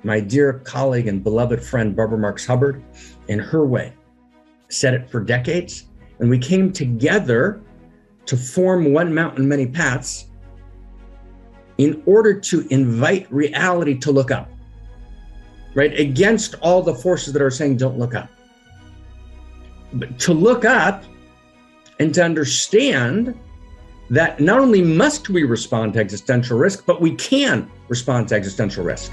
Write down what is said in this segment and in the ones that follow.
my dear colleague and beloved friend, Barbara Marx Hubbard, in her way, said it for decades. And we came together to form One Mountain, Many Paths in order to invite reality to look up, right? Against all the forces that are saying, don't look up. But to look up and to understand that not only must we respond to existential risk, but we can respond to existential risk.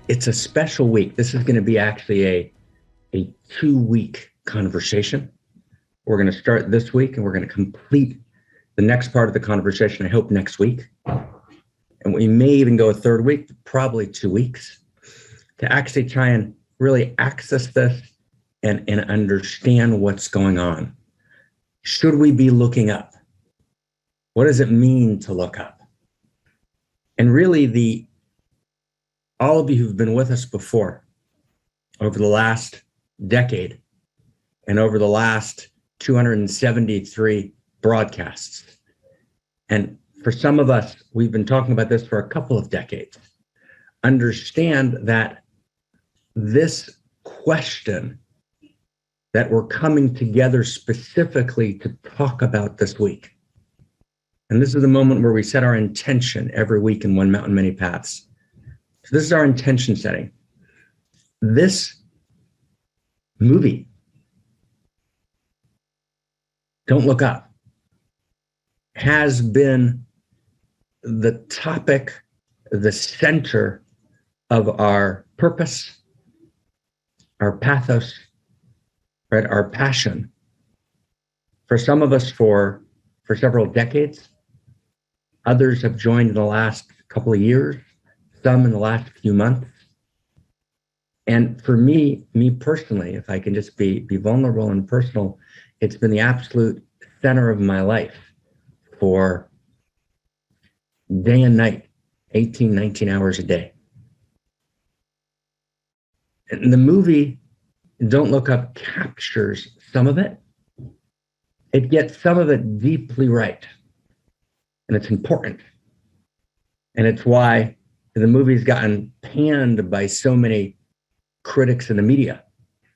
It's a special week. This is going to be actually a 2-week conversation. We're going to start this week and we're going to complete the next part of the conversation, I hope, next week. And we may even go a third week, probably 2 weeks, to actually try and really access this and understand what's going on. Should we be looking up? What does it mean to look up? And really, all of you who've been with us before, over the last decade and over the last 273 broadcasts, and for some of us, we've been talking about this for a couple of decades, understand that this question that we're coming together specifically to talk about this week, and this is the moment where we set our intention every week in One Mountain, Many Paths. So this is our intention setting. This movie, Don't Look Up, has been the topic, the center of our purpose, our pathos, right? Our passion. For some of us for several decades. Others have joined in the last couple of years, some in the last few months. And for me personally, if I can just be vulnerable and personal, it's been the absolute center of my life for day and night, 18, 19 hours a day. And the movie Don't Look Up captures some of it. It gets some of it deeply right. And it's important. And it's why the movie's gotten panned by so many critics in the media.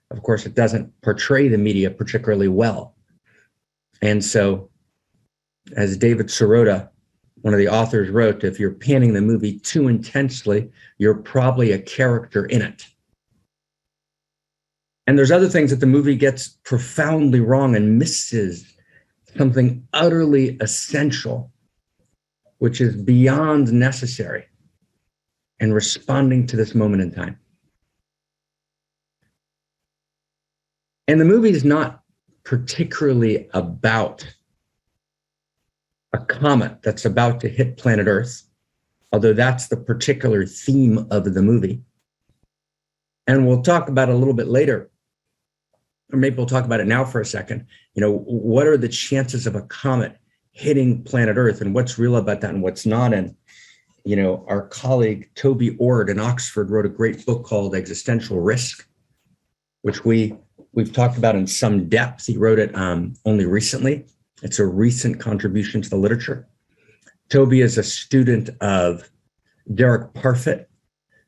Of course, it doesn't portray the media particularly well. And so, as David Sirota, one of the authors, wrote, if you're panning the movie too intensely, you're probably a character in it. And there's other things that the movie gets profoundly wrong and misses something utterly essential, which is beyond necessary in responding to this moment in time. And the movie is not particularly about a comet that's about to hit planet Earth, although that's the particular theme of the movie. And we'll talk about it a little bit later, or maybe we'll talk about it now for a second. What are the chances of a comet hitting planet Earth, and what's real about that and what's not? And, our colleague Toby Ord in Oxford wrote a great book called Existential Risk, which we've talked about in some depth. He wrote it only recently. It's a recent contribution to the literature. Toby is a student of Derek Parfit,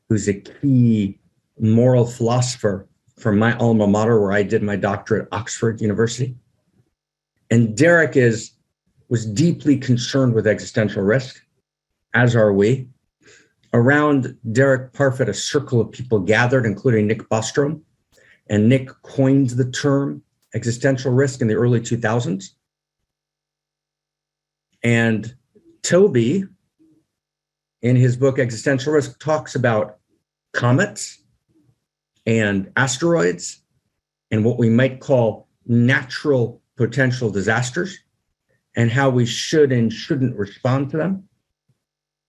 who's a key moral philosopher from my alma mater, where I did my doctorate at Oxford University. And Derek was deeply concerned with existential risk, as are we. Around Derek Parfit, a circle of people gathered, including Nick Bostrom. And Nick coined the term existential risk in the early 2000s. And Toby, in his book Existential Risk, talks about comets and asteroids and what we might call natural potential disasters and how we should and shouldn't respond to them.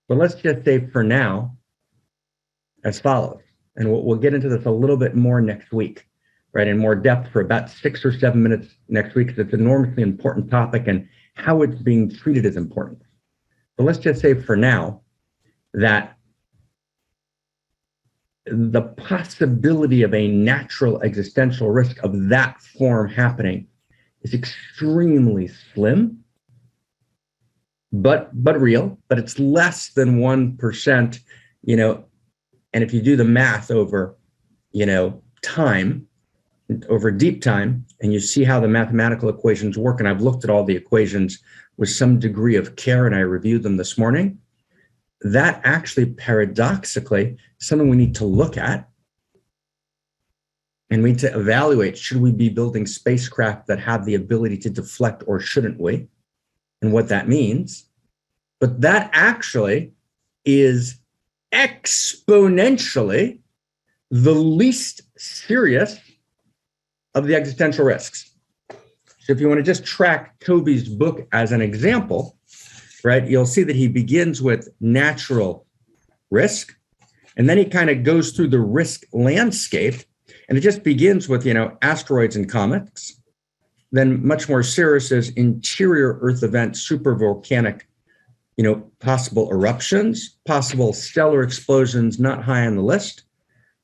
But let's just say for now as follows, and we'll get into this a little bit more next week, right, in more depth for about 6 or 7 minutes next week, because it's an enormously important topic and how it's being treated is important. But let's just say for now that the possibility of a natural existential risk of that form happening is extremely slim, but real, but it's less than 1%, and if you do the math over, time, over deep time, and you see how the mathematical equations work, and I've looked at all the equations with some degree of care, and I reviewed them this morning, that actually paradoxically is something we need to look at. And we need to evaluate, should we be building spacecraft that have the ability to deflect or shouldn't we? And what that means. But that actually is exponentially the least serious of the existential risks. So if you want to just track Toby's book as an example, right, you'll see that he begins with natural risk, and then he kind of goes through the risk landscape, and it just begins with, asteroids and comets, then much more serious is interior Earth events, supervolcanic, possible eruptions, possible stellar explosions, not high on the list.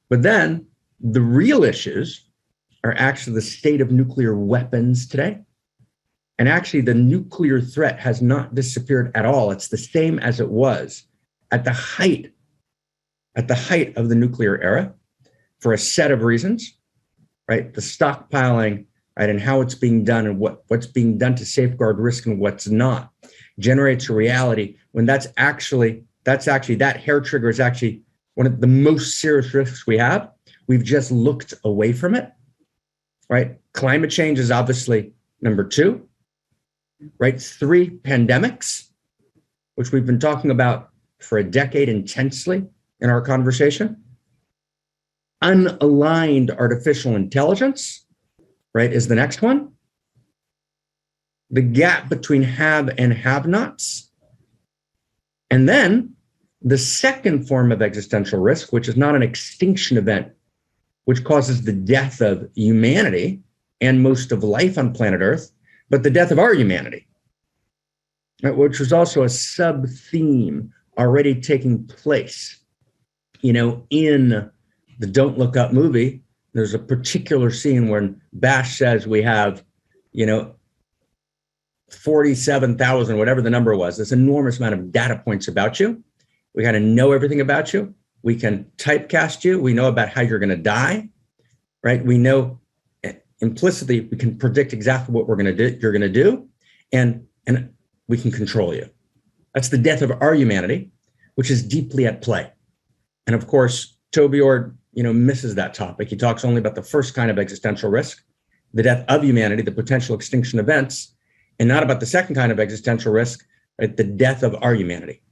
But then the real issues are actually the state of nuclear weapons today. And actually the nuclear threat has not disappeared at all. It's the same as it was at the height of the nuclear era for a set of reasons, right? The stockpiling, right, and how it's being done and what's being done to safeguard risk and what's not generates a reality when that hair trigger is actually one of the most serious risks we have. We've just looked away from it, right? Climate change is obviously number 2, right? 3, pandemics, which we've been talking about for a decade intensely in our conversation. Unaligned artificial intelligence, right, is the next one. The gap between have and have-nots. And then the second form of existential risk, which is not an extinction event, which causes the death of humanity and most of life on planet Earth, but the death of our humanity, right, which was also a sub-theme already taking place, in the Don't Look Up movie. There's a particular scene when Bash says we have, 47,000, whatever the number was, this enormous amount of data points about you. We kind of know everything about you. We can typecast you. We know about how you're going to die, right? We know implicitly, we can predict exactly what you're going to do, and we can control you. That's the death of our humanity, which is deeply at play. And of course, Toby Ord, misses that topic. He talks only about the first kind of existential risk, the death of humanity, the potential extinction events, and not about the second kind of existential risk, right, the death of our humanity.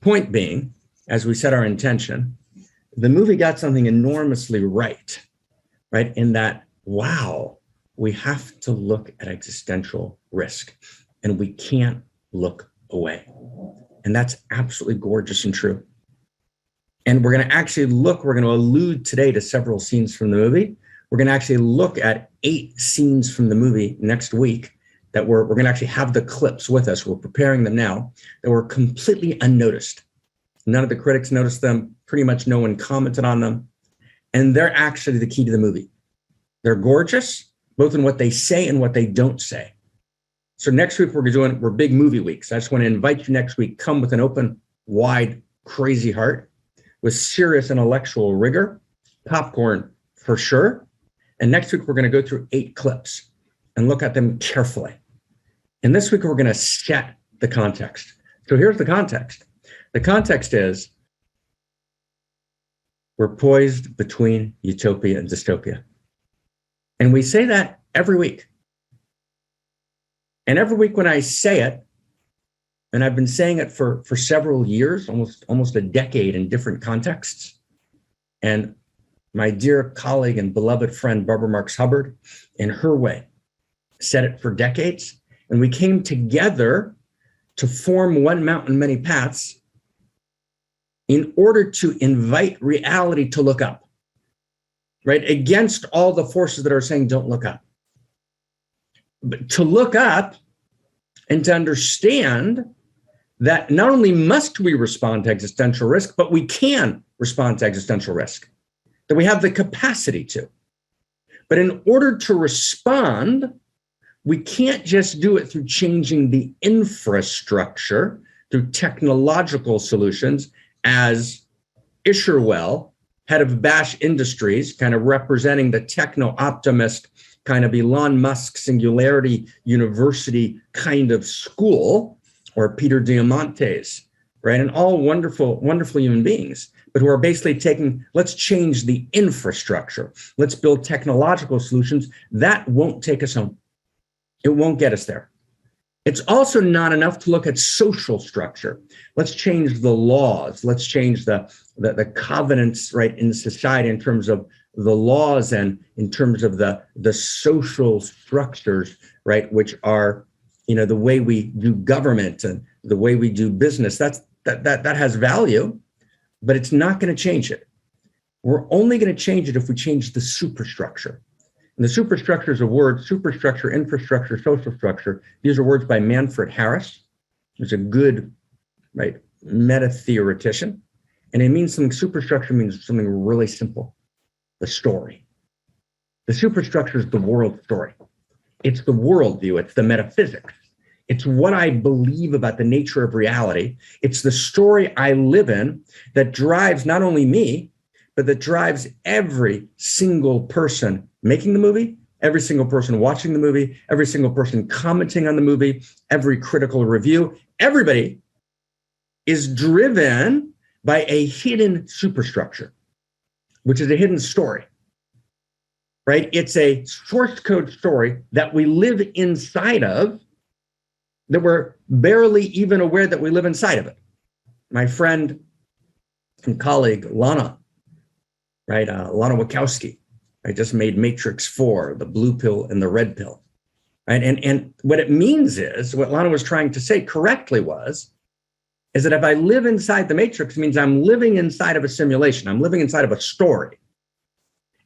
Point being, as we set our intention, the movie got something enormously right, in that, wow, we have to look at existential risk, and we can't look away. And that's absolutely gorgeous and true. And we're going to allude today to several scenes from the movie. We're going to actually look at 8 scenes from the movie next week that we're going to actually have the clips with us. We're preparing them now, that were completely unnoticed. None of the critics noticed them. Pretty much no one commented on them. And they're actually the key to the movie. They're gorgeous, both in what they say and what they don't say. So next week we're big movie weeks. I just want to invite you next week. Come with an open, wide, crazy heart, with serious intellectual rigor, popcorn for sure. And next week we're going to go through 8 clips and look at them carefully. And this week we're going to set the context. So here's the context. The context is we're poised between utopia and dystopia. And we say that every week. And every week when I say it, and I've been saying it for several years, almost a decade in different contexts. And my dear colleague and beloved friend, Barbara Marx Hubbard, in her way, said it for decades. And we came together to form One Mountain, Many Paths in order to invite reality to look up, right? Against all the forces that are saying, don't look up. But to look up and to understand that not only must we respond to existential risk, but we can respond to existential risk, that we have the capacity to. But in order to respond, we can't just do it through changing the infrastructure, through technological solutions, as Isherwell, head of Bash Industries, kind of representing the techno-optimist kind of Elon Musk Singularity University kind of school, or Peter Diamandis, right? And all wonderful, wonderful human beings, but who are basically taking, let's change the infrastructure. Let's build technological solutions. That won't take us home. It won't get us there. It's also not enough to look at social structure. Let's change the laws. Let's change the covenants, right, in society in terms of the laws and in terms of the social structures, right, which are, the way we do government and the way we do business. That has value, but it's not going to change it. We're only going to change it if we change the superstructure. And the superstructure is a word: superstructure, infrastructure, social structure. These are words by Manfred Harris, who's a good, right, meta-theoretician. And it means something, superstructure means something really simple: the story. The superstructure is the world story. It's the worldview, it's the metaphysics. It's what I believe about the nature of reality. It's the story I live in that drives not only me, but that drives every single person making the movie, every single person watching the movie, every single person commenting on the movie, every critical review. Everybody is driven by a hidden superstructure, which is a hidden story, right? It's a source code story that we live inside of, that we're barely even aware that we live inside of it. My friend and colleague, Lana, right? Lana Wachowski, I just made Matrix 4, the blue pill and the red pill, right? And what it means is, what Lana was trying to say correctly is that if I live inside the Matrix, it means I'm living inside of a simulation. I'm living inside of a story.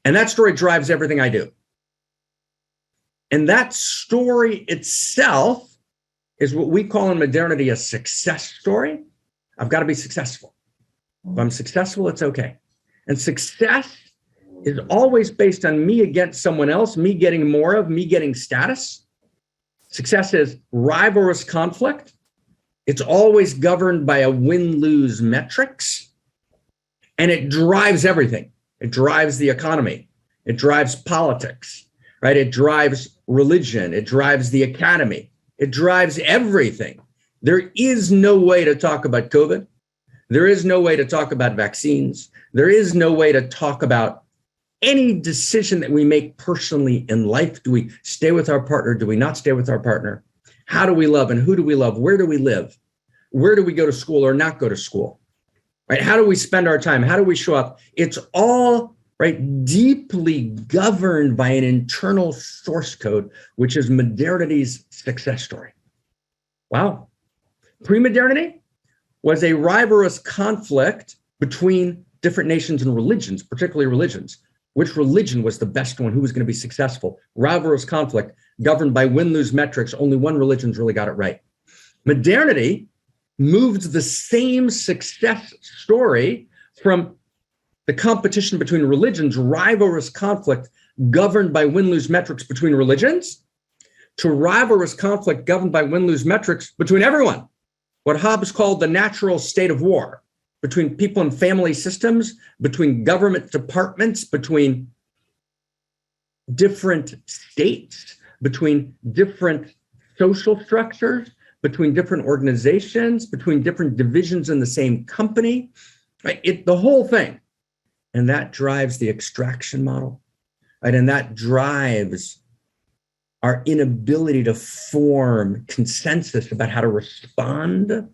And that story drives everything I do. And that story itself is what we call in modernity a success story. I've got to be successful. If I'm successful, it's okay. And success is always based on me against someone else, me getting more of, me getting status. Success is rivalrous conflict. It's always governed by a win-lose metrics. And it drives everything. It drives the economy. It drives politics, right? It drives religion. It drives the academy. It drives everything. There is no way to talk about COVID. There is no way to talk about vaccines. There is no way to talk about any decision that we make personally in life. Do we stay with our partner? Do we not stay with our partner? How do we love and who do we love? Where do we live? Where do we go to school or not go to school? Right? How do we spend our time? How do we show up? It's all, right, deeply governed by an internal source code, which is modernity's success story. Wow. Pre-modernity was a rivalrous conflict between different nations and religions, particularly religions. Which religion was the best one? Who was going to be successful? Rivalrous conflict governed by win-lose metrics. Only one religion's really got it right. Modernity moved the same success story from the competition between religions, rivalrous conflict governed by win-lose metrics between religions, to rivalrous conflict governed by win-lose metrics between everyone. What Hobbes called the natural state of war, between people and family systems, between government departments, between different states, between different social structures, between different organizations, between different divisions in the same company, right? The whole thing. And that drives the extraction model, right? And that drives our inability to form consensus about how to respond to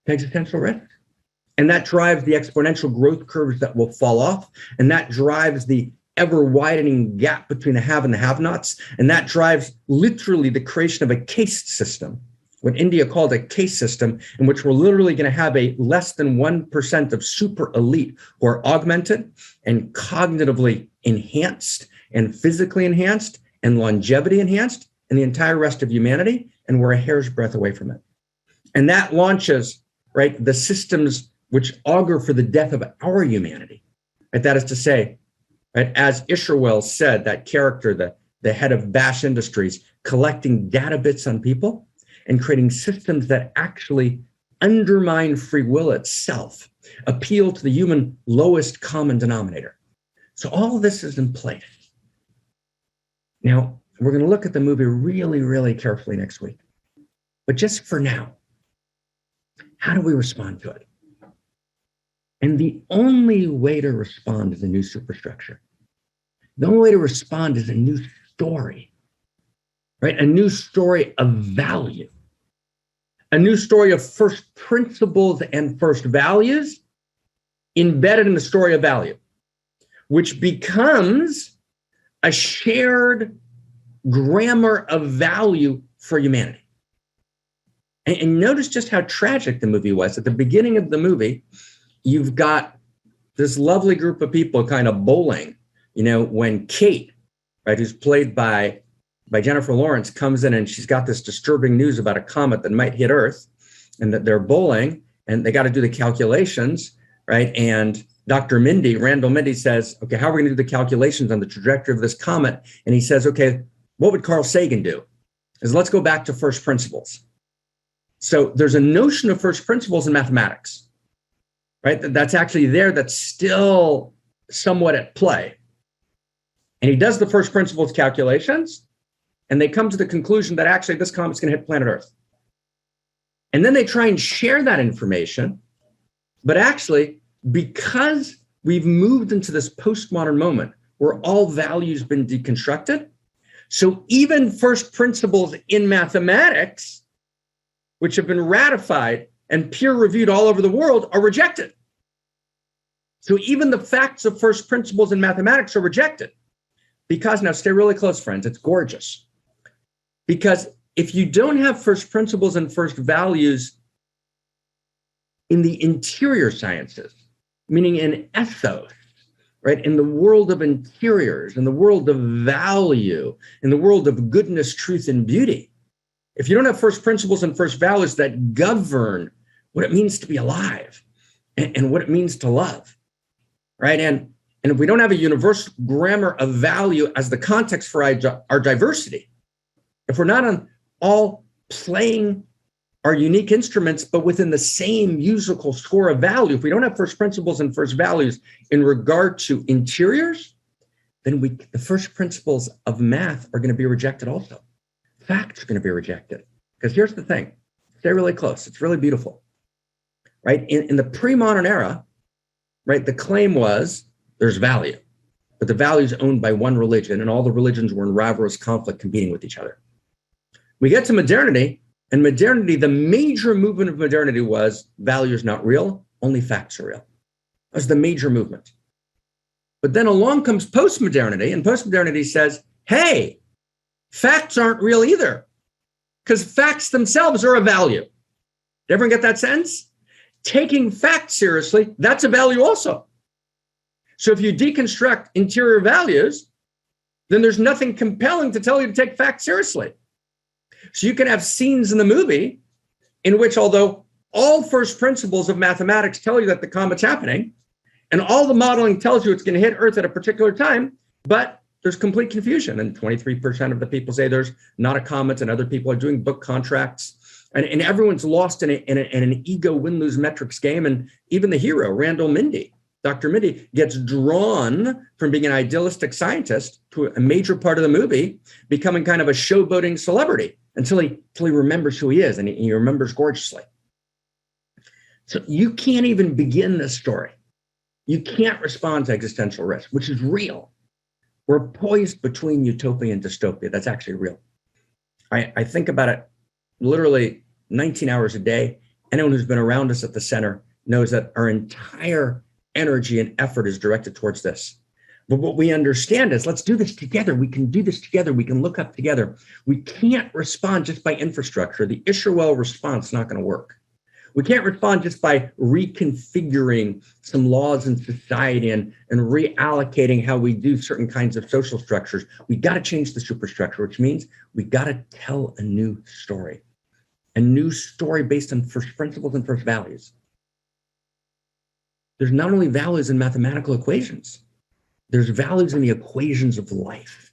existential risk. And that drives the exponential growth curves that will fall off. And that drives the ever widening gap between the have and the have-nots. And that drives literally the creation of a caste system, what India called a caste system, in which we're literally going to have a less than 1% of super elite who are augmented and cognitively enhanced and physically enhanced and longevity enhanced, and the entire rest of humanity. And we're a hair's breadth away from it. And that launches, right, the systems which augur for the death of our humanity. Right? That is to say, right, as Isherwell said, that character, the head of Bash Industries, collecting data bits on people and creating systems that actually undermine free will itself, appeal to the human lowest common denominator. So all of this is in place. Now, we're going to look at the movie really, really carefully next week. But just for now, how do we respond to it? And the only way to respond is a new superstructure. The only way to respond is a new story, right? A new story of value, a new story of first principles and first values embedded in the story of value, which becomes a shared grammar of value for humanity. And notice just how tragic the movie was. At the beginning of the movie, you've got this lovely group of people kind of bowling, when Kate, right, who's played by Jennifer Lawrence, comes in and she's got this disturbing news about a comet that might hit Earth, and that they're bowling and they got to do the calculations, right? And Randall Mindy says, okay, how are we going to do the calculations on the trajectory of this comet? And he says, okay, what would Carl Sagan do? Let's go back to first principles. So there's a notion of first principles in mathematics, right? That's actually there, that's still somewhat at play. And he does the first principles calculations, and they come to the conclusion that actually this comet's going to hit planet Earth. And then they try and share that information, but actually, because we've moved into this postmodern moment where all values been deconstructed, so even first principles in mathematics, which have been ratified and peer-reviewed all over the world, are rejected. So even the facts of first principles in mathematics are rejected. Because, now stay really close, friends, it's gorgeous. Because if you don't have first principles and first values in the interior sciences, meaning in ethos, right, in the world of interiors, in the world of value, in the world of goodness, truth, and beauty, if you don't have first principles and first values that govern what it means to be alive and what it means to love, right? And if we don't have a universal grammar of value as the context for our diversity, if we're not all playing our unique instruments, but within the same musical score of value, if we don't have first principles and first values in regard to interiors, then the first principles of math are going to be rejected also. Facts are going to be rejected. Because here's the thing, stay really close, it's really beautiful, right? In the pre-modern era, right, the claim was there's value, but the value is owned by one religion, and all the religions were in rivalrous conflict competing with each other. We get to modernity, and modernity, the major movement of modernity was value is not real, only facts are real. That was the major movement. But then along comes postmodernity, and postmodernity says, hey, facts aren't real either, because facts themselves are a value. Did everyone get that sense? Taking facts seriously, that's a value also. So if you deconstruct interior values, then there's nothing compelling to tell you to take facts seriously. So you can have scenes in the movie in which, although all first principles of mathematics tell you that the comet's happening, and all the modeling tells you it's going to hit Earth at a particular time, but there's complete confusion. And 23% of the people say there's not a comet, and other people are doing book contracts. And everyone's lost in an ego win-lose metrics game. And even the hero, Randall Mindy, Dr. Mindy, gets drawn from being an idealistic scientist to a major part of the movie, becoming kind of a showboating celebrity until he remembers who he is, and he remembers gorgeously. So you can't even begin this story. You can't respond to existential risk, which is real. We're poised between utopia and dystopia. That's actually real. I think about it literally 19 hours a day. Anyone who's been around us at the center knows that our entire energy and effort is directed towards this. But what we understand is, let's do this together. We can do this together. We can look up together. We can't respond just by infrastructure. The Isherwell response is not going to work. We can't respond just by reconfiguring some laws in society and reallocating how we do certain kinds of social structures. We got to change the superstructure, which means we got to tell a new story based on first principles and first values. There's not only values in mathematical equations, there's values in the equations of life.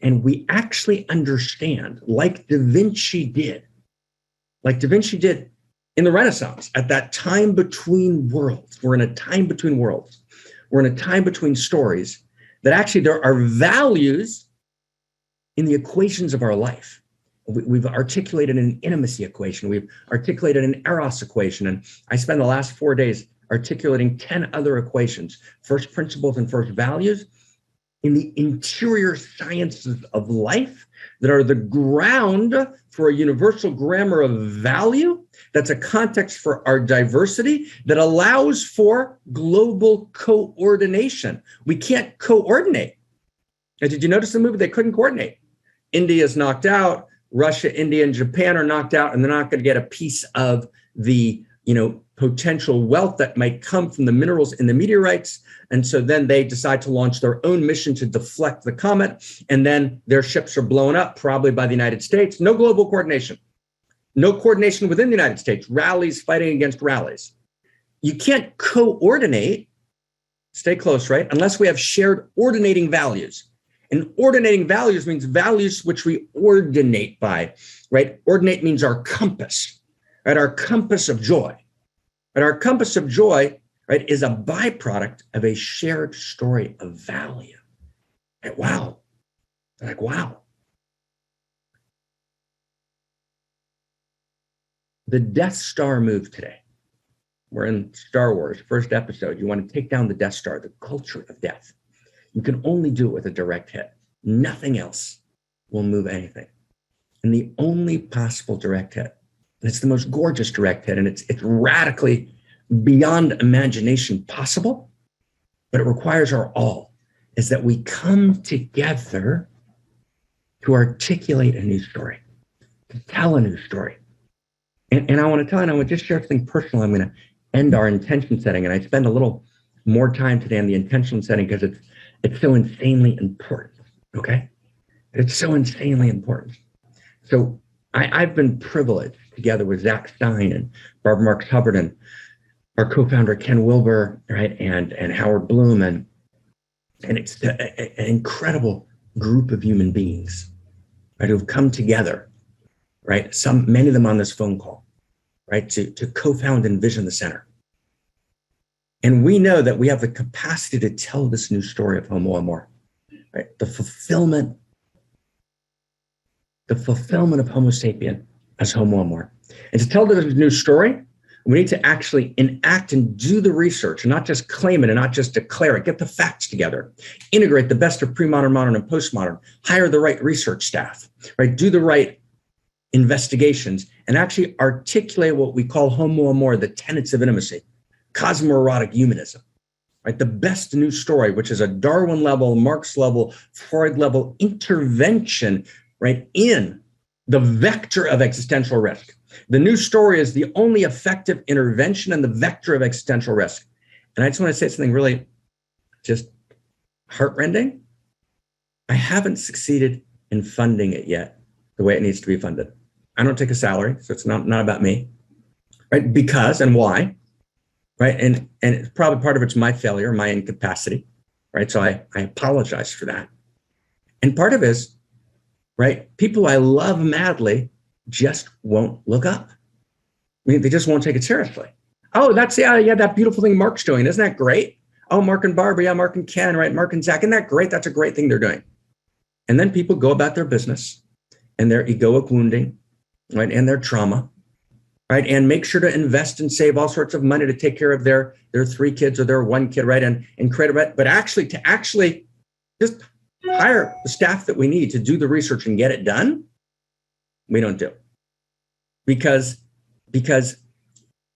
And we actually understand, like Da Vinci did in the Renaissance, at that time between worlds. We're in a time between worlds. We're in a time between stories, that actually there are values in the equations of our life. We've articulated an intimacy equation. We've articulated an eros equation. And I spent the last 4 days articulating 10 other equations, first principles and first values, in the interior sciences of life that are the ground for a universal grammar of value. That's a context for our diversity that allows for global coordination. We can't coordinate. And did you notice the movie? They couldn't coordinate. India is knocked out. Russia, India, and Japan are knocked out, and they're not going to get a piece of the potential wealth that might come from the minerals in the meteorites. And so then they decide to launch their own mission to deflect the comet. And then their ships are blown up, probably by the United States. No global coordination. No coordination within the United States. Rallies fighting against rallies. You can't coordinate, stay close, right? Unless we have shared ordinating values. And ordinating values means values which we ordinate by, right? Ordinate means our compass, right? Our compass of joy. But our compass of joy, right, is a byproduct of a shared story of value. And wow. Like, wow. The Death Star moved today. We're in Star Wars, first episode. You want to take down the Death Star, the culture of death. You can only do it with a direct hit. Nothing else will move anything. And the only possible direct hit, and it's the most gorgeous direct hit, and it's radically beyond imagination possible, but it requires our all, is that we come together to articulate a new story, to tell a new story. And I want to tell you, and I want to just share something personal. I'm going to end our intention setting, and I spend a little more time today on the intention setting because it's so insanely important, okay? It's so insanely important. So I've been privileged, together with Zach Stein and Barbara Marks Hubbard and our co-founder Ken Wilber, right, and Howard Bloom, and it's an incredible group of human beings, right, who've come together, right, many of them on this phone call, right, to co-found Envision the Center. And we know that we have the capacity to tell this new story of Homo amor, right, the fulfillment of Homo sapien as Homo amor. And to tell this new story, we need to actually enact and do the research, and not just claim it and not just declare it. Get the facts together, integrate the best of pre-modern, modern, and postmodern, hire the right research staff, right? Do the right investigations, and actually articulate what we call Homo amor, the tenets of intimacy, cosmoerotic humanism, right? The best new story, which is a Darwin level, Marx level, Freud level intervention, right, in the vector of existential risk. The new story is the only effective intervention in the vector of existential risk. And I just want to say something really just heartrending. I haven't succeeded in funding it yet the way it needs to be funded. I don't take a salary, so it's not about me, right? Because, and why, right? And it's probably part of it's my failure, my incapacity, right? So I apologize for that. And part of it is, right, people I love madly just won't look up. I mean, they just won't take it seriously. Oh, that's, yeah, that beautiful thing Mark's doing. Isn't that great? Oh, Mark and Barbara, yeah, Mark and Ken, right? Mark and Zach, isn't that great? That's a great thing they're doing. And then people go about their business and their egoic wounding, right, and their trauma, right, and make sure to invest and save all sorts of money to take care of their 3 kids or their 1 kid, right, and create a, but actually just hire the staff that we need to do the research and get it done, we don't do. Because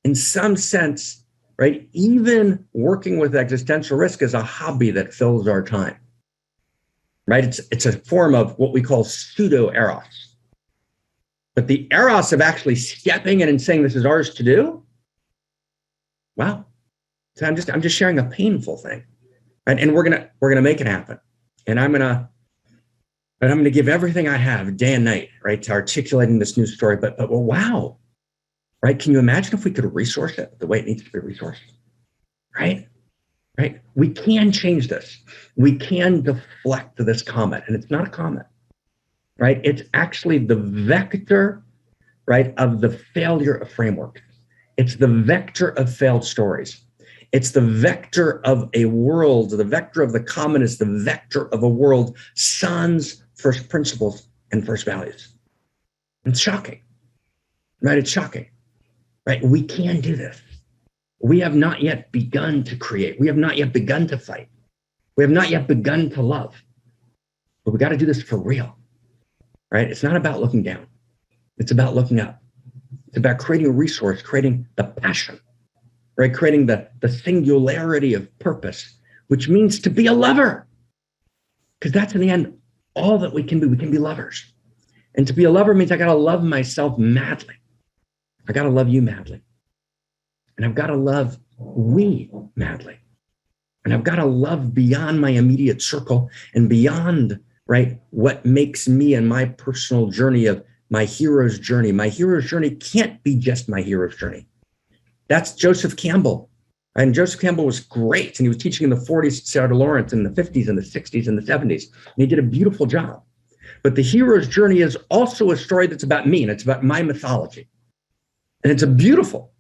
in some sense, right, even working with existential risk is a hobby that fills our time, right? It's a form of what we call pseudo-eros. But the eros of actually stepping in and saying this is ours to do, wow. So I'm just sharing a painful thing, right? And we're gonna make it happen. And I'm gonna give everything I have, day and night, right, to articulating this new story. But well, wow, right? Can you imagine if we could resource it the way it needs to be resourced, right? Right? We can change this. We can deflect this comet, and it's not a comet. right? It's actually the vector, right, of the failure of framework. It's the vector of failed stories. It's the vector of a world, the vector of the commonist, the vector of a world sans first principles and first values. It's shocking, right? It's shocking, right? We can do this. We have not yet begun to create. We have not yet begun to fight. We have not yet begun to love. But we got to do this for real, right? It's not about looking down. It's about looking up. It's about creating a resource, creating the passion, right? Creating the singularity of purpose, which means to be a lover. Because that's in the end, all that we can be. We can be lovers. And to be a lover means I got to love myself madly. I got to love you madly. And I've got to love we madly. And I've got to love beyond my immediate circle and beyond, right, what makes me and my personal journey of my hero's journey. My hero's journey can't be just my hero's journey. That's Joseph Campbell. And Joseph Campbell was great. And he was teaching in the 40s at Sarah Lawrence, in the 50s and the 60s and the 70s. And he did a beautiful job. But the hero's journey is also a story that's about me, and it's about my mythology. And it's a beautiful,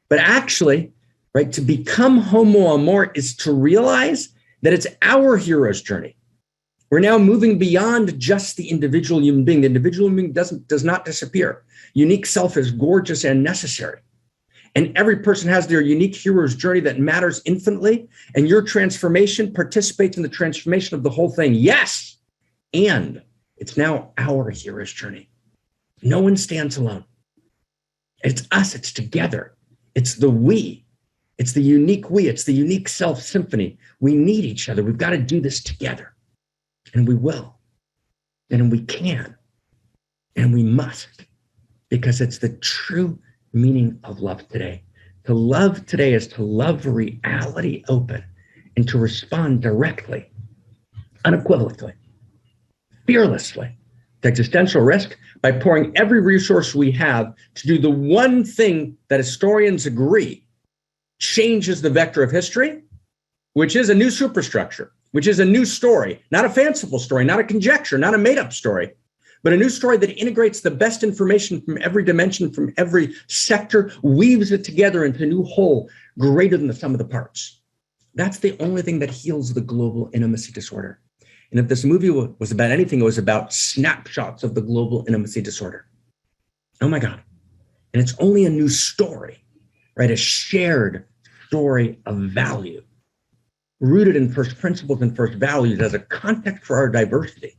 but actually, right, to become Homo amor is to realize that it's our hero's journey. We're now moving beyond just the individual human being. The individual human being does not disappear. Unique self is gorgeous and necessary. And every person has their unique hero's journey that matters infinitely. And your transformation participates in the transformation of the whole thing. Yes. And it's now our hero's journey. No one stands alone. It's us. It's together. It's the we. It's the unique we. It's the unique self symphony. We need each other. We've got to do this together. And we will. And we can. And we must. Because it's the true meaning of love today. To love today is to love reality open and to respond directly, unequivocally, fearlessly to existential risk by pouring every resource we have to do the one thing that historians agree changes the vector of history, which is a new superstructure, which is a new story, not a fanciful story, not a conjecture, not a made-up story, but a new story that integrates the best information from every dimension, from every sector, weaves it together into a new whole greater than the sum of the parts. That's the only thing that heals the global intimacy disorder. And if this movie was about anything, it was about snapshots of the global intimacy disorder. Oh my God. And it's only a new story, right? A shared story of value, rooted in first principles and first values as a context for our diversity,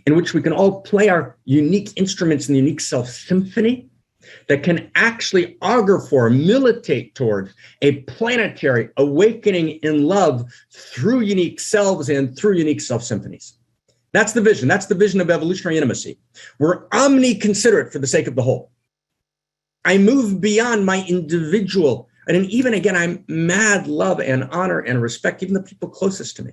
in which we can all play our unique instruments in the unique self symphony that can actually augur for, militate towards a planetary awakening in love through unique selves and through unique self symphonies. That's the vision. That's the vision of evolutionary intimacy. We're omni-considerate for the sake of the whole. I move beyond my individual, and then even again, I'm mad love and honor and respect even the people closest to me,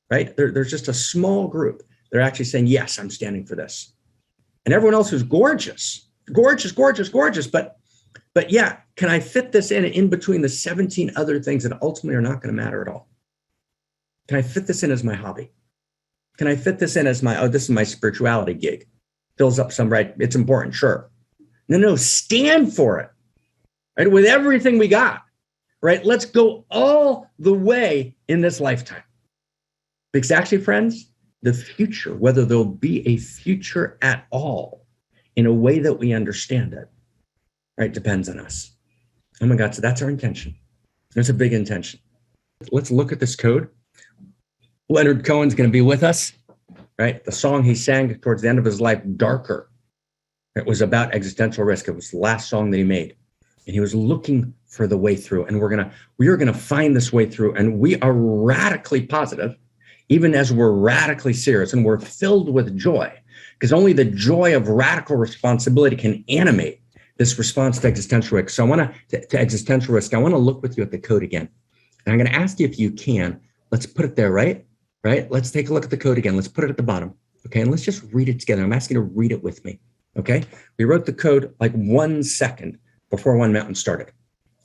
right? There's just a small group. They're actually saying, yes, I'm standing for this. And everyone else who's gorgeous, gorgeous, gorgeous, gorgeous. But yeah, can I fit this in between the 17 other things that ultimately are not going to matter at all? Can I fit this in as my hobby? Can I fit this in as my, this is my spirituality gig? Fills up some, right? It's important, sure. No, stand for it, right? With everything we got, right? Let's go all the way in this lifetime. Because actually, friends, the future, whether there'll be a future at all in a way that we understand it, right, depends on us. Oh my God, so that's our intention. There's a big intention. Let's look at this code. Leonard Cohen's going to be with us, right? The song he sang towards the end of his life, Darker, it was about existential risk. It was the last song that he made. And he was looking for the way through. And we are going to find this way through. And we are radically positive, even as we're radically serious and we're filled with joy, because only the joy of radical responsibility can animate this response to existential risk. So I want to existential risk. I want to look with you at the code again. And I'm going to ask you if you can, let's put it there, right? Let's take a look at the code again. Let's put it at the bottom. Okay. And let's just read it together. I'm asking you to read it with me. Okay. We wrote the code like 1 second before One Mountain started.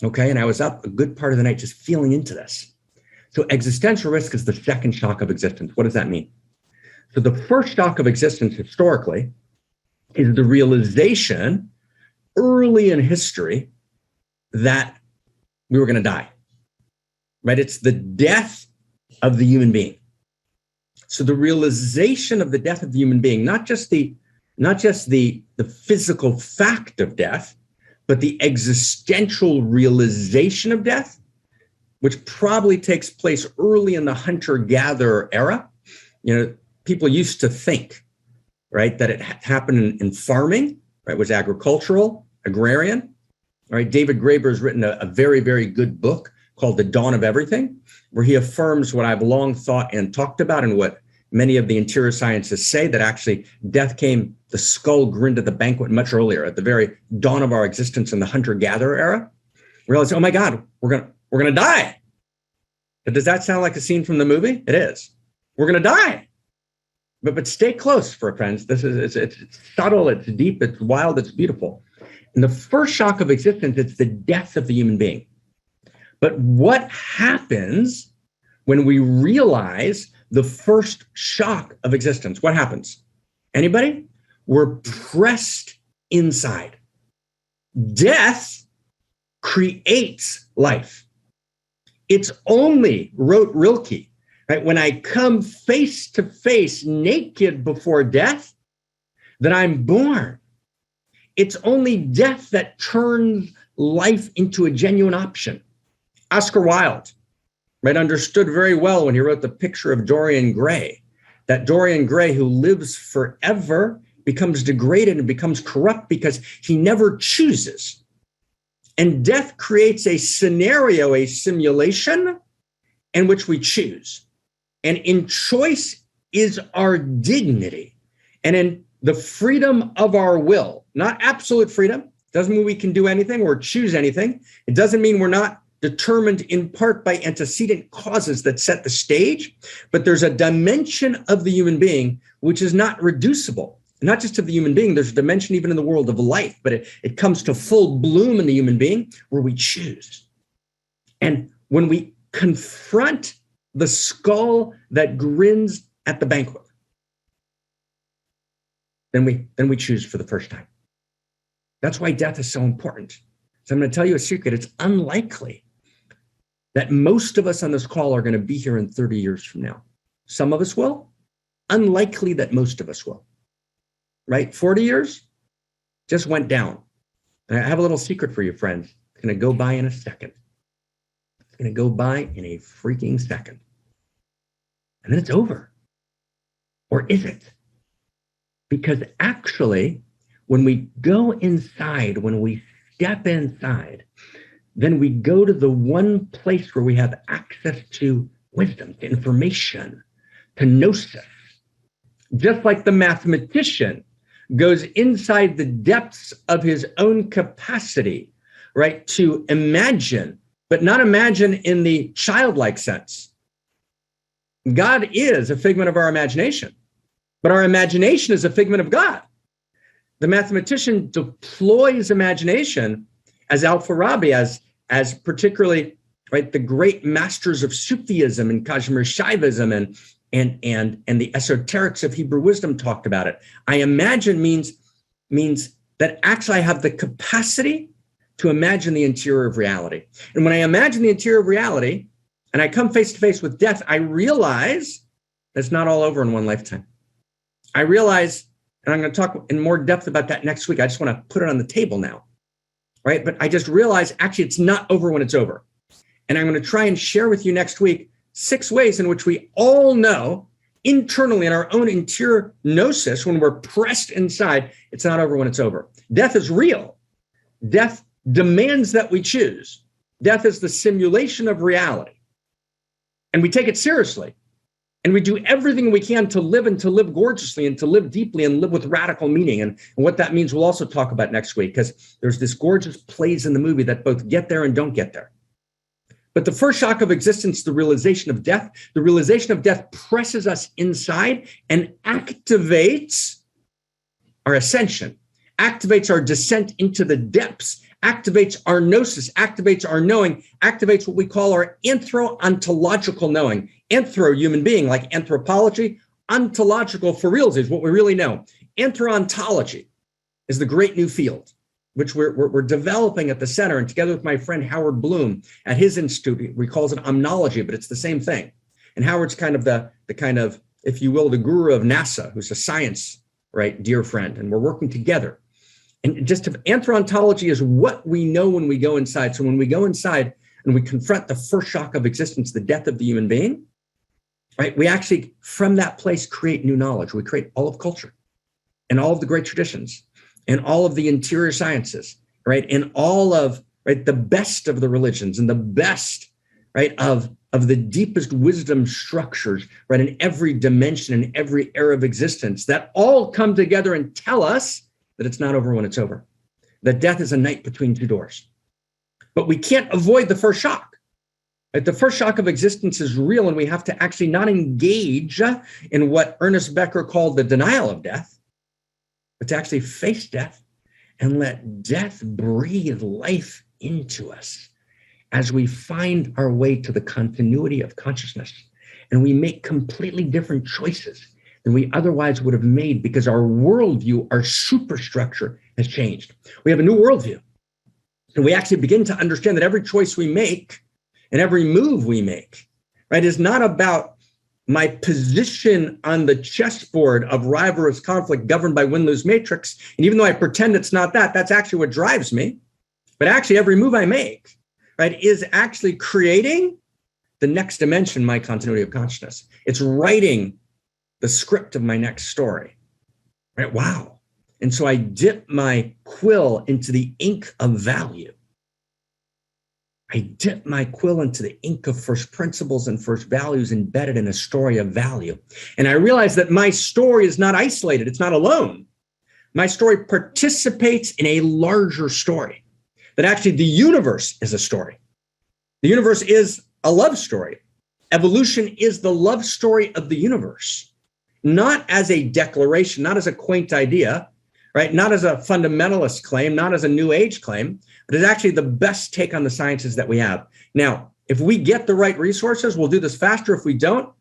Okay. And I was up a good part of the night just feeling into this. So existential risk is the second shock of existence. What does that mean? So the first shock of existence historically is the realization early in history that we were going to die, right? It's the death of the human being. So the realization of the death of the human being, not just the physical fact of death, but the existential realization of death, which probably takes place early in the hunter-gatherer era. You know, people used to think, right, that it happened in farming, right, was agricultural, agrarian, right? David Graeber has written a very, very good book called The Dawn of Everything, where he affirms what I've long thought and talked about and what many of the interior scientists say, that actually death came, the skull grinned at the banquet much earlier, at the very dawn of our existence in the hunter-gatherer era. We realized, oh my God, we're gonna die. But does that sound like a scene from the movie? It is. We're gonna die. But stay close, for friends. It's subtle, it's deep, it's wild, it's beautiful. In the first shock of existence, it's the death of the human being. But what happens when we realize the first shock of existence? What happens? Anybody? We're pressed inside. Death creates life. It's only, wrote Rilke, right, when I come face to face naked before death, that I'm born. It's only death that turns life into a genuine option. Oscar Wilde, right, understood very well when he wrote The Picture of Dorian Gray, that Dorian Gray, who lives forever, becomes degraded and becomes corrupt because he never chooses. And death creates a scenario, a simulation in which we choose. And in choice is our dignity. And in the freedom of our will, not absolute freedom, doesn't mean we can do anything or choose anything. It doesn't mean we're not determined in part by antecedent causes that set the stage, but there's a dimension of the human being which is not reducible. Not just of the human being, there's a dimension even in the world of life, but it comes to full bloom in the human being where we choose. And when we confront the skull that grins at the banquet, then we choose for the first time. That's why death is so important. So I'm going to tell you a secret. It's unlikely that most of us on this call are going to be here in 30 years from now. Some of us will. Unlikely that most of us will. Right? 40 years just went down. And I have a little secret for you, friends. It's going to go by in a second. It's going to go by in a freaking second. And then it's over. Or is it? Because actually, when we go inside, when we step inside, then we go to the one place where we have access to wisdom, to information, to gnosis. Just like the mathematician goes inside the depths of his own capacity, right, to imagine, but not imagine in the childlike sense. God is a figment of our imagination, but our imagination is a figment of God. The mathematician deploys imagination as Al-Farabi, as particularly, right, the great masters of Sufism and Kashmir Shaivism and the esoterics of Hebrew wisdom talked about it. I imagine means that actually I have the capacity to imagine the interior of reality. And when I imagine the interior of reality and I come face to face with death, I realize that's not all over in one lifetime. I realize, and I'm going to talk in more depth about that next week. I just want to put it on the table now, right? But I just realized actually it's not over when it's over. And I'm going to try and share with you next week 6 ways in which we all know internally in our own interior gnosis, when we're pressed inside, it's not over when it's over. Death is real. Death demands that we choose. Death is the simulation of reality. And we take it seriously. And we do everything we can to live and to live gorgeously and to live deeply and live with radical meaning. And what that means, we'll also talk about next week, because there's this gorgeous plays in the movie that both get there and don't get there. But the first shock of existence, the realization of death presses us inside and activates our ascension, activates our descent into the depths, activates our gnosis, activates our knowing, activates what we call our anthro-ontological knowing. Anthro, human being, like anthropology, ontological for realsies, what we really know. Anthrontology is the great new field, which we're developing at the center, and together with my friend Howard Bloom at his institute, he calls it omnology, but it's the same thing. And Howard's kind of the kind of, if you will, the guru of NASA, who's a science, right, dear friend, and we're working together. And just anthrontology is what we know when we go inside. So when we go inside and we confront the first shock of existence, the death of the human being, right, we actually, from that place, create new knowledge. We create all of culture and all of the great traditions and all of the interior sciences, right, and all of, right, the best of the religions and the best, right, of the deepest wisdom structures, right, in every dimension, in every era of existence, that all come together and tell us that it's not over when it's over, that death is a night between two doors. But we can't avoid the first shock. Right? The first shock of existence is real, and we have to actually not engage in what Ernest Becker called the denial of death, but to actually face death and let death breathe life into us as we find our way to the continuity of consciousness. And we make completely different choices than we otherwise would have made because our worldview, our superstructure has changed. We have a new worldview. And we actually begin to understand that every choice we make and every move we make, right, is not about my position on the chessboard of rivalrous conflict governed by win-lose matrix. And even though I pretend it's not that, that's actually what drives me. But actually every move I make, right, is actually creating the next dimension, my continuity of consciousness. It's writing the script of my next story, right? Wow. And so I dip my quill into the ink of value. I dip my quill into the ink of first principles and first values embedded in a story of value. And I realize that my story is not isolated. It's not alone. My story participates in a larger story, that actually the universe is a story. The universe is a love story. Evolution is the love story of the universe, not as a declaration, not as a quaint idea, right? Not as a fundamentalist claim, not as a new age claim, but it's actually the best take on the sciences that we have. Now, if we get the right resources, we'll do this faster. If we don't,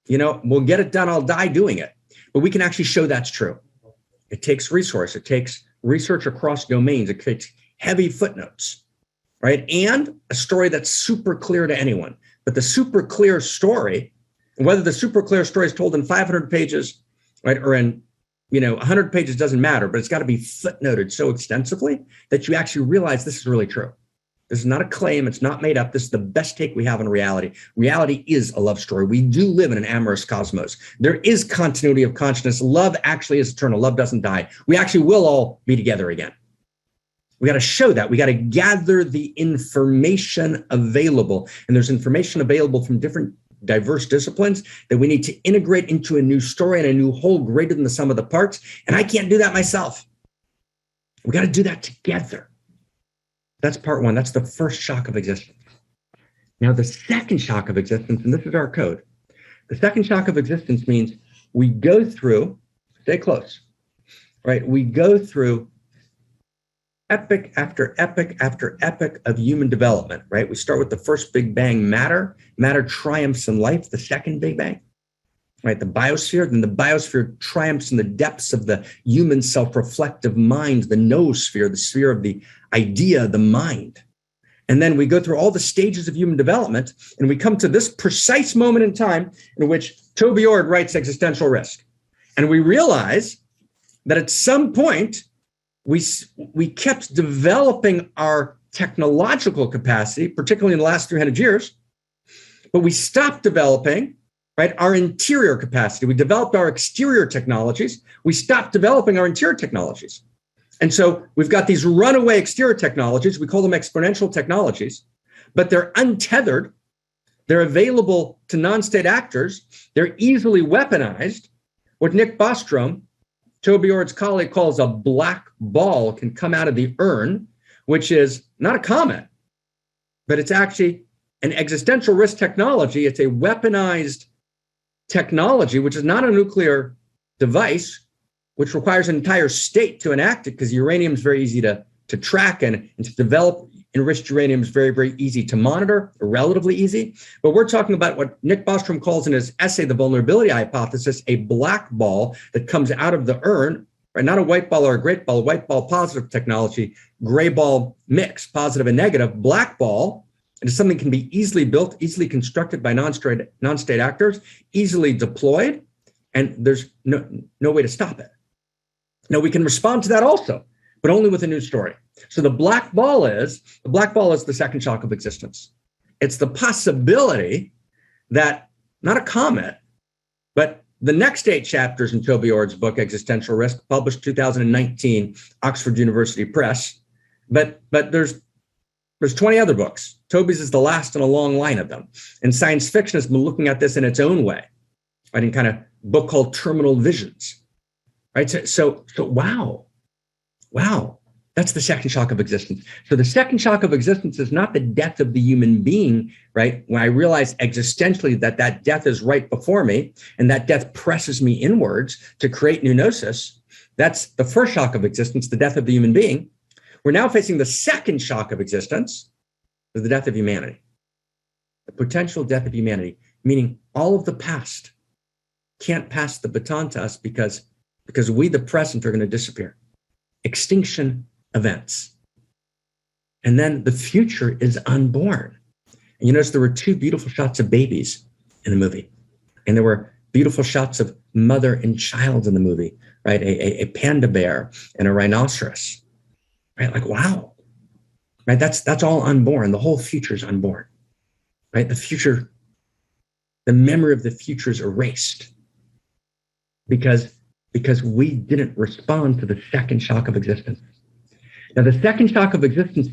we'll get it done. I'll die doing it. But we can actually show that's true. It takes resource. It takes research across domains. It takes heavy footnotes, right? And a story that's super clear to anyone. But the super clear story, whether the super clear story is told in 500 pages, right, or in 100 pages, doesn't matter, but it's got to be footnoted so extensively that you actually realize this is really true. This is not a claim. It's not made up. This is the best take we have on reality. Reality is a love story. We do live in an amorous cosmos. There is continuity of consciousness. Love actually is eternal. Love doesn't die. We actually will all be together again. We got to show that. We got to gather the information available. And there's information available from different diverse disciplines that we need to integrate into a new story and a new whole greater than the sum of the parts. And I can't do that myself. We got to do that together. That's part one. That's the first shock of existence. Now, the second shock of existence, and this is our code. The second shock of existence means we go through, stay close, right? We go through epic after epic after epic of human development, right? We start with the first Big Bang, matter. Matter triumphs in life, the second Big Bang, right? The biosphere. Then the biosphere triumphs in the depths of the human self-reflective mind, the noosphere, the sphere of the idea, the mind. And then we go through all the stages of human development, and we come to this precise moment in time in which Toby Ord writes Existential Risk. And we realize that at some point, we kept developing our technological capacity, particularly in the last 300 years, but we stopped developing, right, our interior capacity. We developed our exterior technologies. We stopped developing our interior technologies. And so we've got these runaway exterior technologies. We call them exponential technologies, but they're untethered. They're available to non-state actors. They're easily weaponized. What Nick Bostrom, Toby Ord's colleague, calls a black ball can come out of the urn, which is not a comet, but it's actually an existential risk technology. It's a weaponized technology, which is not a nuclear device, which requires an entire state to enact it because uranium is very easy to track and to develop enriched uranium is very, very easy to monitor, relatively easy. But we're talking about what Nick Bostrom calls in his essay, The Vulnerability Hypothesis, a black ball that comes out of the urn, right? Not a white ball or a great ball, white ball positive technology, gray ball mix, positive and negative, black ball. It is something that can be easily built, easily constructed by non-state actors, easily deployed, and there's no way to stop it. Now, we can respond to that also, but only with a new story. So the black ball is the second shock of existence. It's the possibility that not a comet, but the next 8 chapters in Toby Ord's book, Existential Risk, published 2019, Oxford University Press. But there's 20 other books. Toby's is the last in a long line of them. And science fiction has been looking at this in its own way, right? In kind of book called Terminal Visions, right? So wow, that's the second shock of existence. So the second shock of existence is not the death of the human being, right? When I realize existentially that death is right before me and that death presses me inwards to create new gnosis, that's the first shock of existence, the death of the human being. We're now facing the second shock of existence, the death of humanity, the potential death of humanity, meaning all of the past can't pass the baton to us because we, the present, are going to disappear. Extinction events. And then the future is unborn. And you notice there were 2 beautiful shots of babies in the movie. And there were beautiful shots of mother and child in the movie, right? A panda bear and a rhinoceros, right? Like, wow, right? That's all unborn. The whole future is unborn, right? The future, the memory of the future is erased because we didn't respond to the second shock of existence. Now, the second shock of existence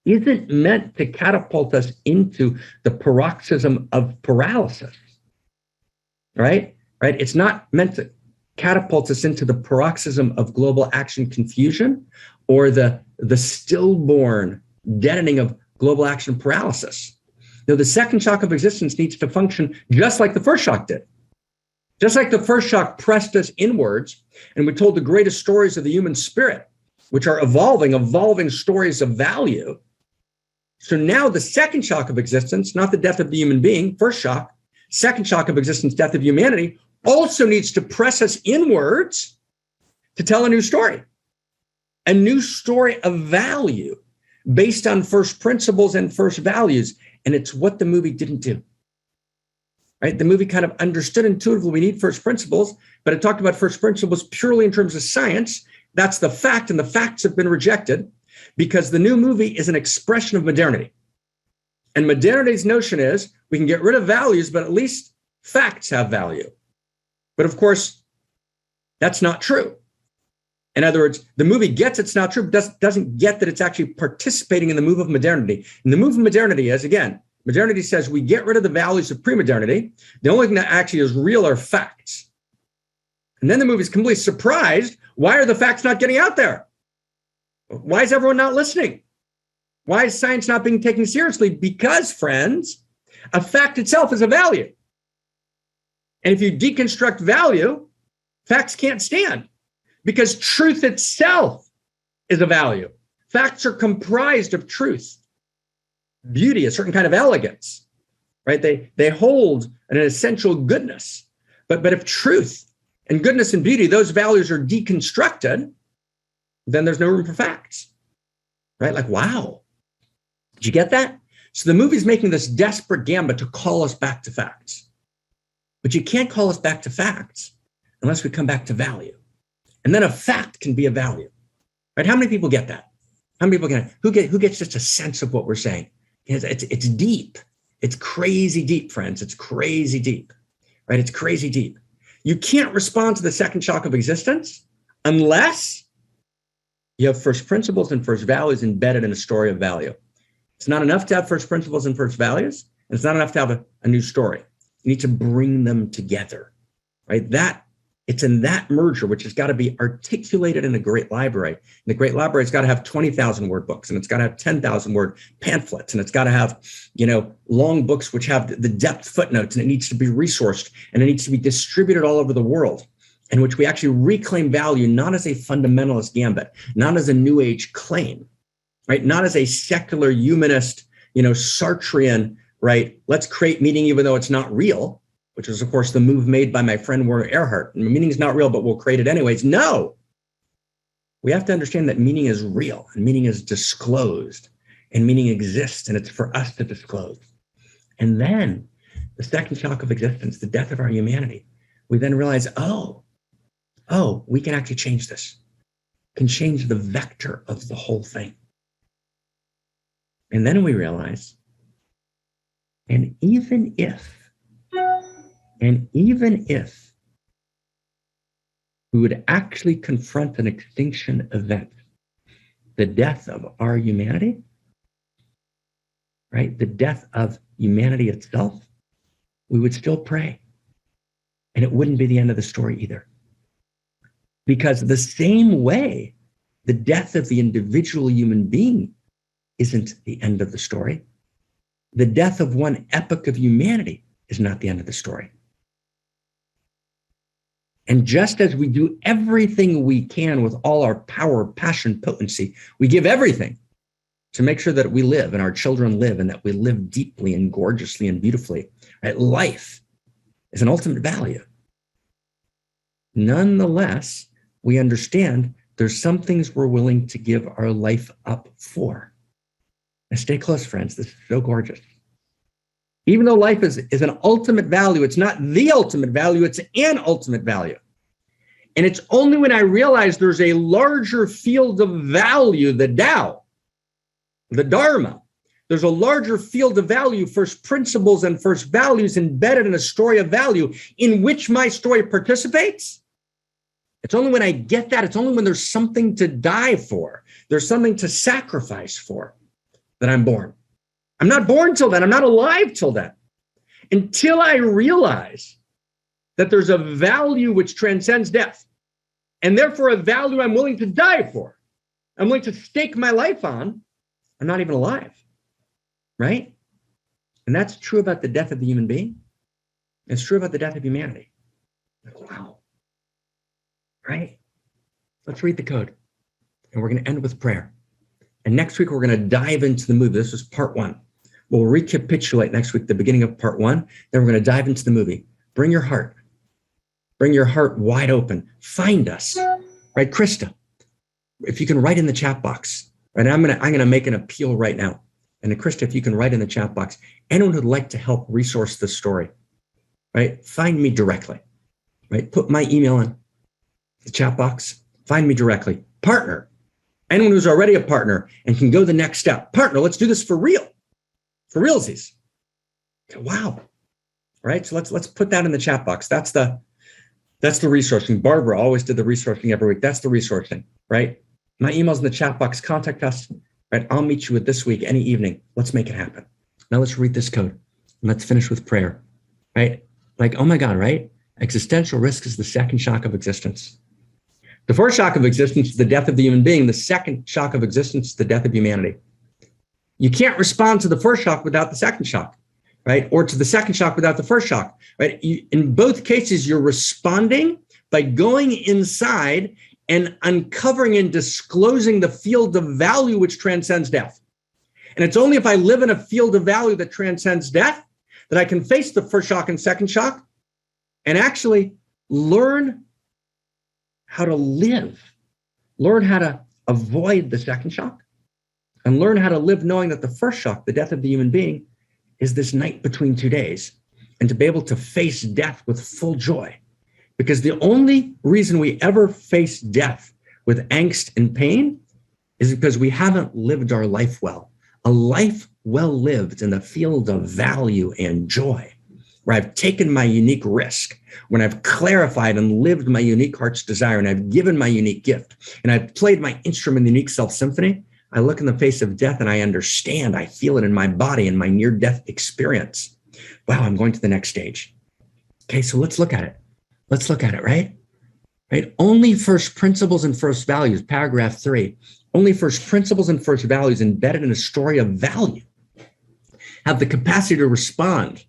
isn't meant to catapult us into the paroxysm of paralysis, right? It's not meant to catapult us into the paroxysm of global action confusion or the stillborn deadening of global action paralysis. No, the second shock of existence needs to function just like the first shock did. Just like the first shock pressed us inwards, and we told the greatest stories of the human spirit, which are evolving stories of value. So now the second shock of existence, not the death of the human being, first shock, second shock of existence, death of humanity, also needs to press us inwards to tell a new story of value based on first principles and first values. And it's what the movie didn't do. Right? The movie kind of understood intuitively we need first principles, but it talked about first principles purely in terms of science. That's the fact, and the facts have been rejected because the new movie is an expression of modernity. And modernity's notion is we can get rid of values, but at least facts have value. But of course, that's not true. In other words, the movie gets it's not true, but doesn't get that it's actually participating in the move of modernity. And the move of modernity is, again, modernity says we get rid of the values of pre-modernity. The only thing that actually is real are facts. And then the movie's completely surprised. Why are the facts not getting out there? Why is everyone not listening? Why is science not being taken seriously? Because, friends, a fact itself is a value. And if you deconstruct value, facts can't stand because truth itself is a value. Facts are comprised of truth, beauty, a certain kind of elegance, right? They hold an essential goodness. But if truth and goodness and beauty, those values are deconstructed, then there's no room for facts, right? Like, wow, did you get that? So the movie's making this desperate gambit to call us back to facts. But you can't call us back to facts unless we come back to value. And then a fact can be a value, right? How many people get that? How many people get it? Who gets just a sense of what we're saying? It's deep. It's crazy deep, friends. It's crazy deep, right? It's crazy deep. You can't respond to the second shock of existence unless you have first principles and first values embedded in a story of value. It's not enough to have first principles and first values, and it's not enough to have a new story. You need to bring them together, right? It's in that merger, which has got to be articulated in a great library. And the great library's got to have 20,000 word books, and it's got to have 10,000 word pamphlets, and it's got to have, long books which have the depth footnotes, and it needs to be resourced, and it needs to be distributed all over the world, in which we actually reclaim value, not as a fundamentalist gambit, not as a new age claim, right? Not as a secular humanist, Sartrean, right? Let's create meaning even though it's not real, which is, of course, the move made by my friend Werner Erhard. Meaning is not real, but we'll create it anyways. No, we have to understand that meaning is real and meaning is disclosed and meaning exists, and it's for us to disclose. And then the second shock of existence, the death of our humanity, we then realize, oh, we can actually change this, can change the vector of the whole thing. And then we realize, and even if we would actually confront an extinction event, the death of our humanity, right? The death of humanity itself, we would still pray. And it wouldn't be the end of the story either. Because the same way the death of the individual human being isn't the end of the story, the death of one epoch of humanity is not the end of the story. And just as we do everything we can with all our power, passion, potency, we give everything to make sure that we live and our children live and that we live deeply and gorgeously and beautifully, right? Life is an ultimate value. Nonetheless, we understand there's some things we're willing to give our life up for. Now stay close, friends. This is so gorgeous. Even though life is an ultimate value, it's not the ultimate value, it's an ultimate value. And it's only when I realize there's a larger field of value, the Tao, the Dharma, there's a larger field of value, first principles and first values embedded in a story of value in which my story participates. It's only when I get that, it's only when there's something to die for, there's something to sacrifice for, that I'm born. I'm not born till then. I'm not alive till then. Until I realize that there's a value which transcends death, and therefore a value I'm willing to die for, I'm willing to stake my life on, I'm not even alive, right? And that's true about the death of the human being. It's true about the death of humanity. Wow. Right? Let's read the code. And we're going to end with prayer. And next week, we're going to dive into the movie. This was part 1. We'll recapitulate next week, the beginning of part 1. Then we're going to dive into the movie. Bring your heart. Bring your heart wide open. Find us. Right, Krista? If you can write in the chat box. Right, I'm going to make an appeal right now. And Krista, if you can write in the chat box, anyone who'd like to help resource this story, right? Find me directly. Right? Put my email in the chat box. Find me directly. Partner. Anyone who's already a partner and can go the next step. Partner, let's do this for real. For realsies. Wow. Right? So let's put that in the chat box. That's the resourcing. Barbara always did the resourcing every week. That's the resourcing, right? My email's in the chat box. Contact us. Right? I'll meet you with this week, any evening. Let's make it happen. Now let's read this code. And let's finish with prayer. Right? Like, oh my God, right? Existential risk is the second shock of existence. The first shock of existence is the death of the human being. The second shock of existence is the death of humanity. You can't respond to the first shock without the second shock, right? Or to the second shock without the first shock, right? In both cases, you're responding by going inside and uncovering and disclosing the field of value which transcends death. And it's only if I live in a field of value that transcends death that I can face the first shock and second shock and actually learn how to live, learn how to avoid the second shock, and learn how to live knowing that the first shock, the death of the human being, is this night between 2 days, and to be able to face death with full joy. Because the only reason we ever face death with angst and pain is because we haven't lived our life well. A life well lived in the field of value and joy, where I've taken my unique risk, when I've clarified and lived my unique heart's desire, and I've given my unique gift, and I've played my instrument, the Unique Self Symphony, I look in the face of death and I understand, I feel it in my body in my near-death experience. Wow, I'm going to the next stage. Okay, so let's look at it. Let's look at it, right? Right? Only first principles and first values, paragraph 3, only first principles and first values embedded in a story of value have the capacity to respond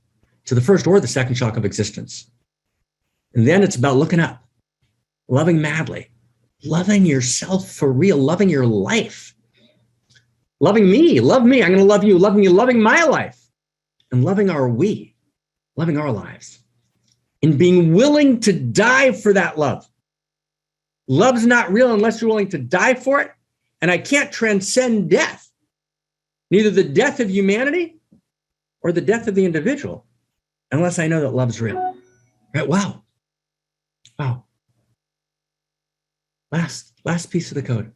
to the first or the second shock of existence. And then it's about looking up, loving madly, loving yourself for real, loving your life. Loving me, love me. I'm going to love you, loving you, loving my life, and loving our we, loving our lives, and being willing to die for that love. Love's not real unless you're willing to die for it. And I can't transcend death, neither the death of humanity or the death of the individual, unless I know that love's real. Right? Wow. Wow. Last piece of the code.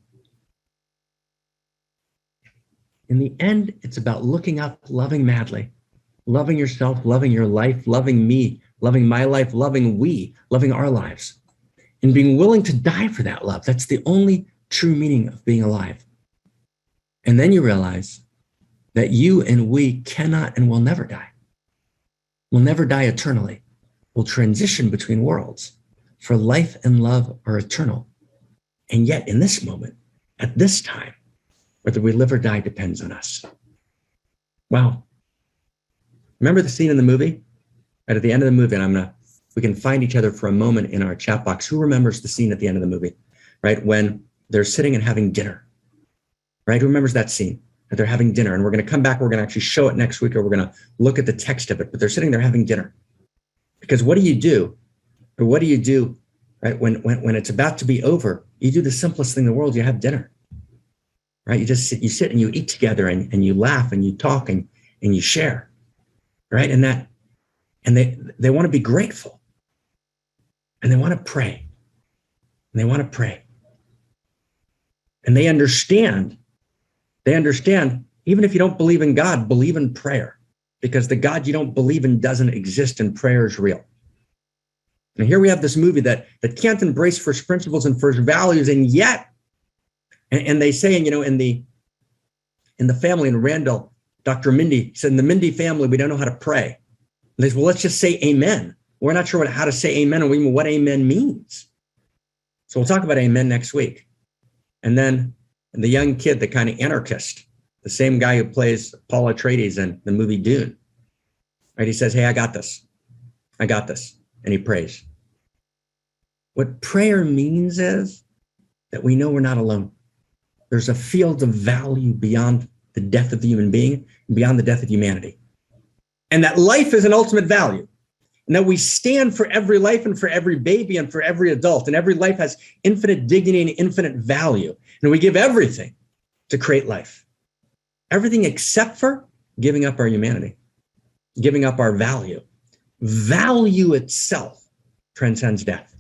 In the end, it's about looking up, loving madly, loving yourself, loving your life, loving me, loving my life, loving we, loving our lives, and being willing to die for that love. That's the only true meaning of being alive. And then you realize that you and we cannot and will never die. We'll never die eternally. We'll transition between worlds, for life and love are eternal. And yet in this moment, at this time, whether we live or die depends on us. Wow. Remember the scene in the movie? Right at the end of the movie, and we can find each other for a moment in our chat box. Who remembers the scene at the end of the movie, right? When they're sitting and having dinner, right? Who remembers that scene? That they're having dinner, and we're going to come back. We're going to actually show it next week, or we're going to look at the text of it, but they're sitting there having dinner. Because what do you do? Or what do you do, right? When it's about to be over, you do the simplest thing in the world. You have dinner, right? You sit and you eat together, and you laugh and you talk and you share, right? And they want to be grateful, and they want to pray, and they want to pray. And they understand, even if you don't believe in God, believe in prayer, because the God you don't believe in doesn't exist and prayer is real. And here we have this movie that can't embrace first principles and first values, and yet, and they say, in the family in Randall, Dr. Mindy said, in the Mindy family, we don't know how to pray. And they said, well, let's just say amen. We're not sure how to say amen or even what amen means. So we'll talk about amen next week. And then the young kid, the kind of anarchist, the same guy who plays Paul Atreides in the movie Dune, right? He says, hey, I got this. And he prays. What prayer means is that we know we're not alone. There's a field of value beyond the death of the human being and beyond the death of humanity. And that life is an ultimate value. And that we stand for every life and for every baby and for every adult. And every life has infinite dignity and infinite value. And we give everything to create life. Everything except for giving up our humanity, giving up our value. Value itself transcends death.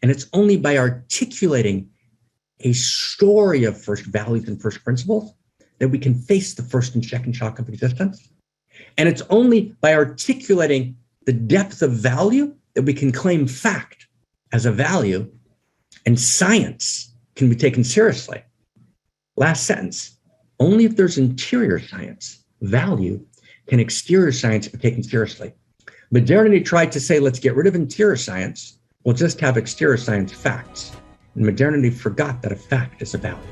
And it's only by articulating a story of first values and first principles that we can face the first and second shock of existence. And it's only by articulating the depth of value that we can claim fact as a value, and science can be taken seriously. Last sentence. Only if there's interior science, value, can exterior science be taken seriously. Modernity tried to say, let's get rid of interior science. We'll just have exterior science facts. And modernity forgot that a fact is a value.